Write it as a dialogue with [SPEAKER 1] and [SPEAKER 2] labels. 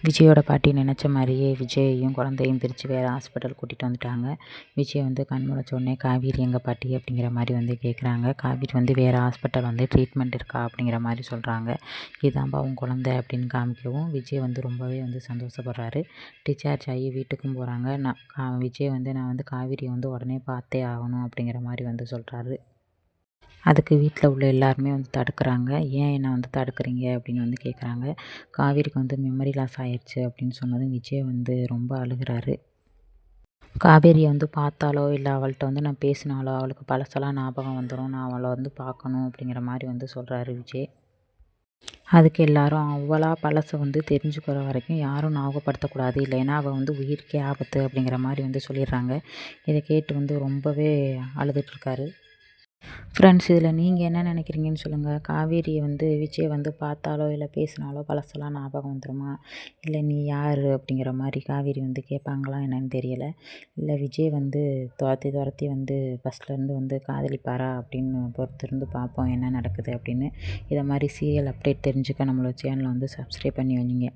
[SPEAKER 1] விஜயோட பாட்டி நினச்ச மாதிரியே விஜயையும் குழந்தையும் பிரித்து வேறு ஹாஸ்பிட்டல் கூட்டிகிட்டு வந்துட்டாங்க. விஜய் வந்து கண் முழிச்ச உடனே காவேரி எங்கள் பாட்டி அப்படிங்கிற மாதிரி வந்து கேட்குறாங்க. காவேரி வந்து வேறு ஹாஸ்பிட்டல் வந்து ட்ரீட்மெண்ட் இருக்கா அப்படிங்கிற மாதிரி சொல்கிறாங்க. இதாம்பா உன் குழந்தை அப்படின்னு காமிக்கவும் விஜய் வந்து ரொம்பவே வந்து சந்தோஷப்படுறாரு. டிஸ்சார்ஜ் ஆகி வீட்டுக்கும் போகிறாங்க. விஜய் வந்து நான் வந்து காவேரியை வந்து உடனே பார்த்தே ஆகணும் அப்படிங்கிற மாதிரி வந்து சொல்கிறாரு. அதுக்கு வீட்டில் உள்ள எல்லாருமே வந்து தடுக்கிறாங்க. ஏன் என்னை வந்து தடுக்கிறீங்க அப்படின்னு வந்து கேட்குறாங்க. காவேரிக்கு வந்து மெமரி லாஸ் ஆயிடுச்சு அப்படின்னு சொன்னதும் விஜய் வந்து ரொம்ப அழுகிறாரு. காவேரியை வந்து பார்த்தாலோ இல்லை அவள்கிட்ட வந்து நான் பேசினாலோ அவளுக்கு பழசெல்லாம் ஞாபகம் வந்துடும். நான் அவளை வந்து பார்க்கணும் அப்படிங்கிற மாதிரி வந்து சொல்கிறாரு விஜய். அதுக்கு எல்லாரும் அவ்வளோ பழசை வந்து தெரிஞ்சுக்கிற வரைக்கும் யாரும் ஞாபகப்படுத்தக்கூடாது, இல்லைன்னா அவள் வந்து உயிருக்கே ஆபத்து அப்படிங்கிற மாதிரி வந்து சொல்லிடுறாங்க. இதை கேட்டு வந்து ரொம்பவே அழுதுட்ருக்காரு. ஃப்ரெண்ட்ஸ், இதில் நீங்கள் என்ன நினைக்கிறீங்கன்னு சொல்லுங்கள். காவேரியை வந்து விஜய் வந்து பார்த்தாலோ இல்லை பேசினாலோ பழசெல்லாம் ஞாபகம் வந்துடுமா? இல்லை நீ யார் அப்படிங்கிற மாதிரி காவேரி வந்து கேட்பாங்களா என்னன்னு தெரியலை. இல்லை விஜய் வந்து துரத்தி துரத்தி வந்து ஃபஸ்ட்லேருந்து வந்து காதலிப்பாரா அப்படின்னு பொறுத்திருந்து பார்ப்போம் என்ன நடக்குது அப்படின்னு. இதை மாதிரி சீரியல் அப்டேட் தெரிஞ்சுக்க நம்மளோட சேனலை வந்து சப்ஸ்கிரைப் பண்ணி வைங்க.